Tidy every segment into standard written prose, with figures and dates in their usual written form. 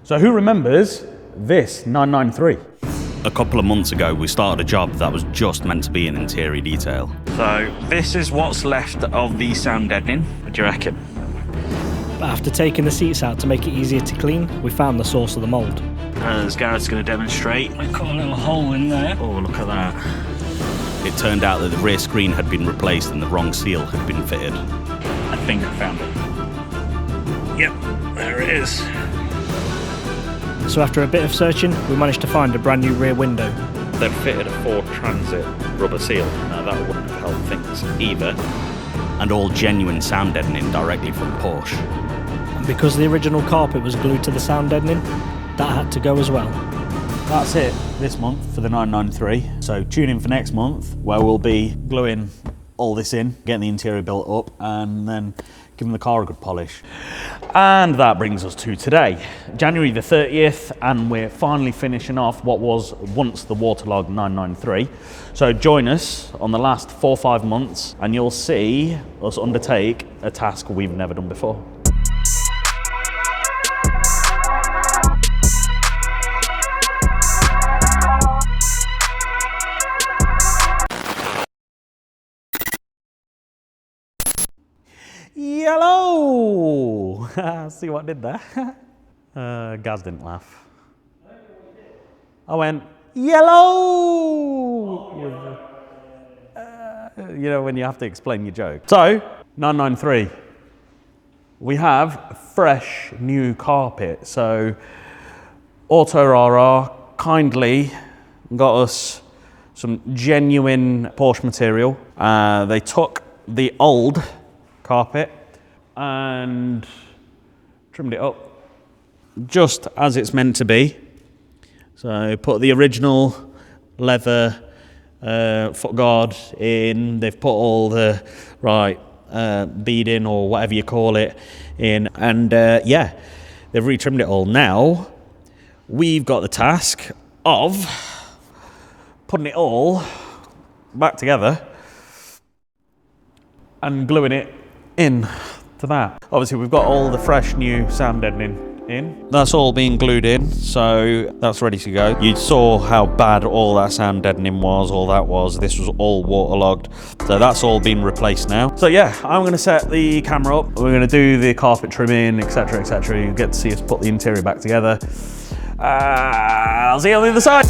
So who remembers this 993? A couple of months ago, we started a job that was just meant to be an interior detail. So this is what's left of the sound deadening. What do you reckon? But after taking the seats out to make it easier to clean, we found the source of the mould. As Garrett's going to demonstrate, We cut a little hole in there. oh, look at that. It turned out that the rear screen had been replaced and the wrong seal had been fitted. I think I found it. Yep, there it is. So after a bit of searching, we managed to find a brand new rear window. They've fitted a Ford Transit rubber seal. Now that wouldn't have helped things either. And all genuine sound deadening directly from Porsche. And because the original carpet was glued to the sound deadening, that had to go as well. That's it this month for the 993. So tune in for next month where we'll be gluing all this in, getting the interior built up and then giving the car a good polish. And that brings us to today, January the 30th, and we're finally finishing off what was once the Waterlogged 993. So join us on the last 4 or 5 months and you'll see us undertake a task we've never done before. Yellow! See what I did there? Gaz didn't laugh. I went, yellow! You know, when you have to explain your joke. So, 993. We have fresh new carpet. So, Auto RR kindly got us some genuine Porsche material. They took the old carpet and trimmed it up just as it's meant to be. So put the original leather foot guard in, they've put all the right beading or whatever you call it in, and yeah, they've retrimmed it all. Now we've got the task of putting it all back together and gluing it in to that. Obviously we've got all the fresh new sound deadening in. That's all being glued in, so that's ready to go. You saw how bad all that sound deadening was, all that was. This was all waterlogged. So that's all been replaced now. So yeah, I'm gonna set the camera up. We're gonna do the carpet trimming, etc, etc. You get to see us put the interior back together. I'll see you on the other side.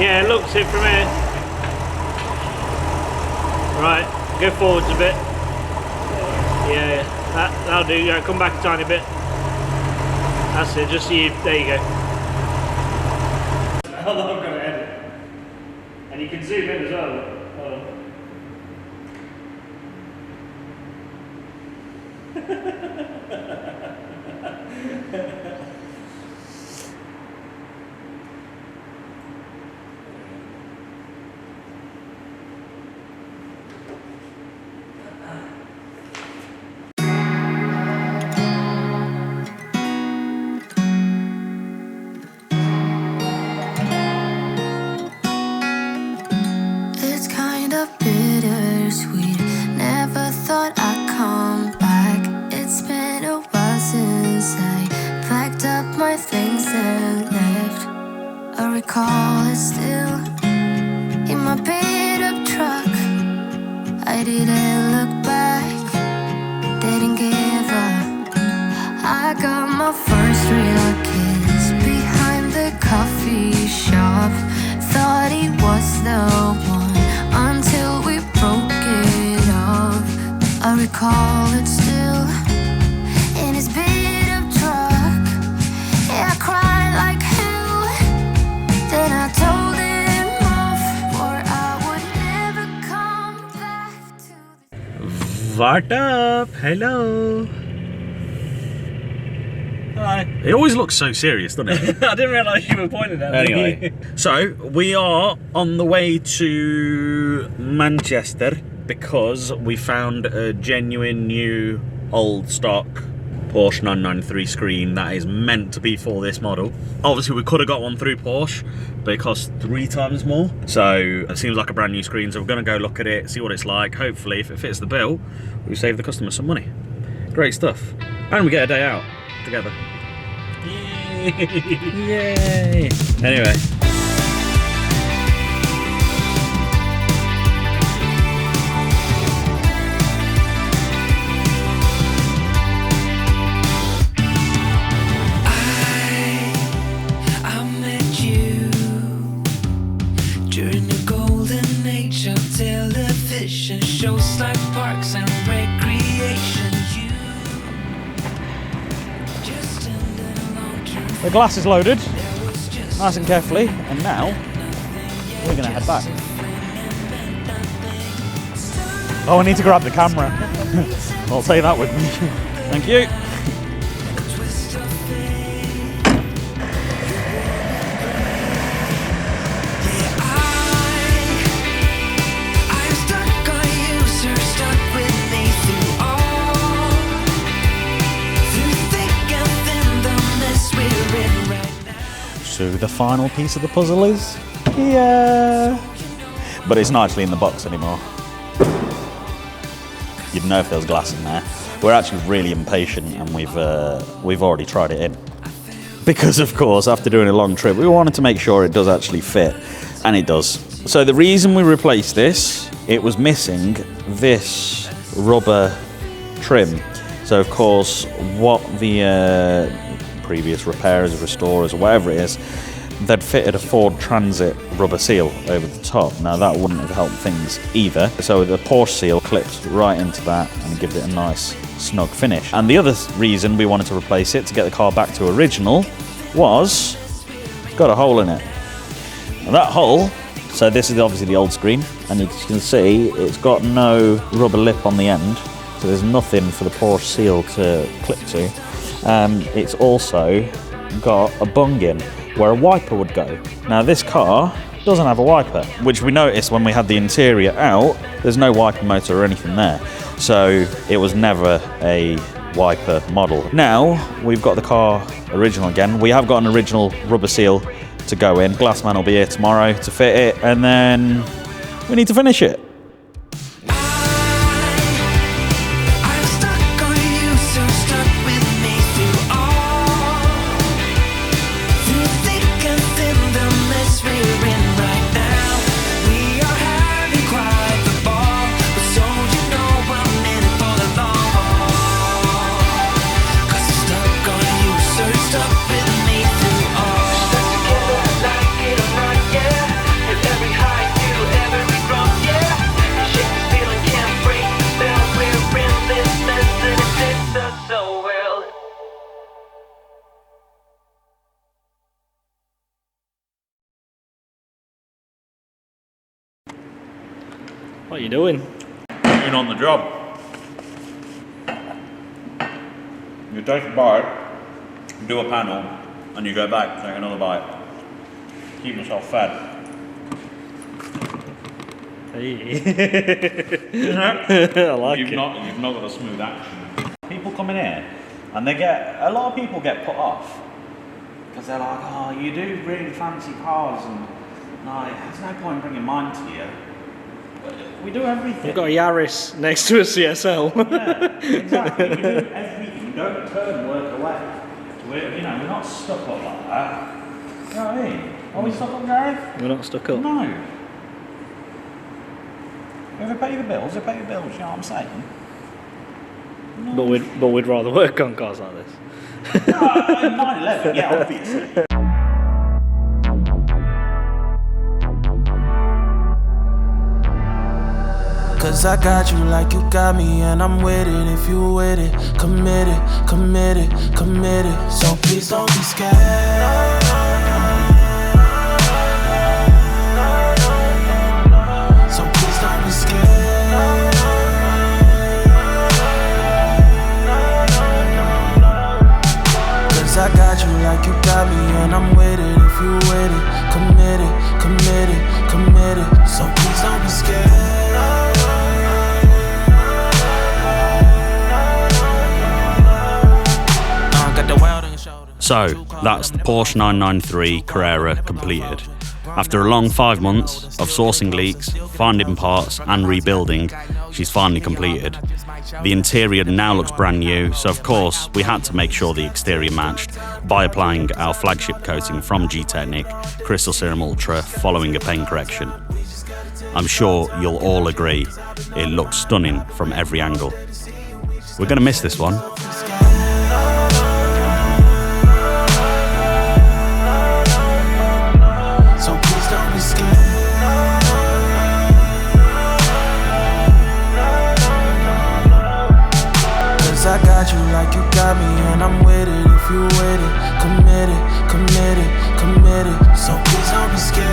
Yeah, it looks it from here. Right, go forwards a bit. Yeah, that'll do. Yeah, come back a tiny bit. That's it, just you, there you go. Hold on, I've got to edit. And you can zoom in as well. Hold on. It's kind of bittersweet. Never thought I'd come back. It's been a while since I packed up my things and left. I recall it still in my beat up truck. I didn't look back, didn't give up. I got my first real kiss behind the coffee shop. Thought he was the one until we broke it off. I recall it still in his beat up truck. Yeah, I cried like hell. Then I told him off, or I would never come back to this. What up? Hello. Hi. It always looks so serious, doesn't it? I didn't realise you were pointing at me. Anyway, so we are on the way to Manchester because we found a genuine new old stock Porsche 993 screen that is meant to be for this model. Obviously we could have got one through Porsche, but it costs 3 times more. So it seems like a brand new screen, so we're going to go look at it, see what it's like. Hopefully if it fits the bill, we save the customer some money. Great stuff. And we get a day out together. Yay! Anyway. I met you during the golden age of television shows like Parks and Recreation. You just ended a long term. The glass is loaded, nice and carefully, and now we're going to head back. Oh, I need to grab the camera. I'll take that with me. Thank you. I'm stuck on you, so stuck with me through all, through thick and thin, the mess we're in right now. So the final piece of the puzzle is here. But it's not actually in the box anymore. You'd know if there was glass in there. We're actually really impatient and we've already tried it in. Because of course, after doing a long trip, we wanted to make sure it does actually fit, and it does. So the reason we replaced this, it was missing this rubber trim. So of course, what the previous repairers, restorers, or whatever it is, they'd fitted a Ford Transit rubber seal over the top. Now that wouldn't have helped things either. So the Porsche seal clips right into that and gives it a nice snug finish. And the other reason we wanted to replace it to get the car back to original was it's got a hole in it. And that hole, so this is obviously the old screen, and you can see it's got no rubber lip on the end, so there's nothing for the Porsche seal to clip to. It's also got a bung in where a wiper would go. Now this car doesn't have a wiper, which we noticed when we had the interior out. There's no wiper motor or anything there, so it was never a wiper model. Now we've got the car original again. We have got an original rubber seal to go in. Glassman will be here tomorrow to fit it, and then we need to finish it. I'm stuck on you, so stuck with me through all, through thick and thin, the mess we're in right now. We are having quite the ball, but so you know I'm in it for the long haul. 'Cause I'm stuck on you, so stuck with me through all. Stuck together like it or not, yeah. What are you doing? In on the job. You take a bite, do a panel, and you go back, take another bite. Keep yourself fed. Hey. I like you've it. You've not got a smooth action. People come in here, and a lot of people get put off because they're like, oh, you do really fancy cars, and like, there's no point bringing mine to you. We do everything. We've got a Yaris next to a CSL. Yeah, exactly. We do everything. We don't turn work away. We're not stuck up like that. You know what I mean? Are we stuck up, Gary? We're not stuck up. No. If they pay the bills, they pay the bills, you know what I'm saying? No. But we'd rather work on cars like this. No, 911, yeah, obviously. Cause I got you like you got me, and I'm with it if you with it. Committed, committed, committed. So please don't be scared. So please don't be scared. Cause I got you like you got me, and I'm with it if you with it. Committed, committed, committed. So please don't be scared. So, that's the Porsche 993 Carrera completed. After a long 5 months of sourcing leaks, finding parts and rebuilding, she's finally completed. The interior now looks brand new, so of course we had to make sure the exterior matched by applying our flagship coating from G-Technic, Crystal Serum Ultra, following a paint correction. I'm sure you'll all agree, it looks stunning from every angle. We're going to miss this one. I got you like you got me, and I'm with it if you with it. Committed, committed, committed. So please don't be scared.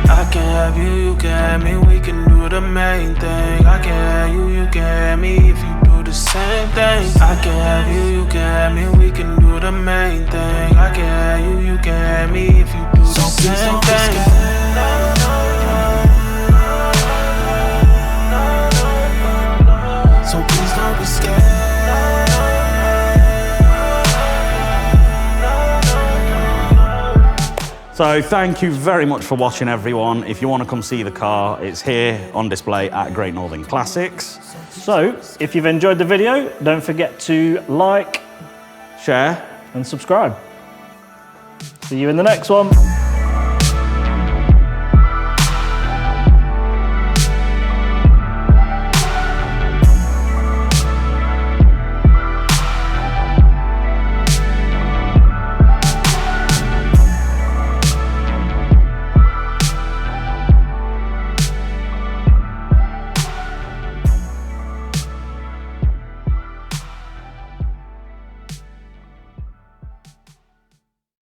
I can have you, you can have me. We can do the main thing. I can have you, you can have me. If you do the same thing, I can have you, you can have me. We can do the main thing. I can have you, you can have me. If you do the same thing. So please don't be scared. So thank you very much for watching, everyone. If you want to come see the car, it's here on display at Great Northern Classics. So, if you've enjoyed the video, don't forget to like, Share and subscribe. See you in the next one.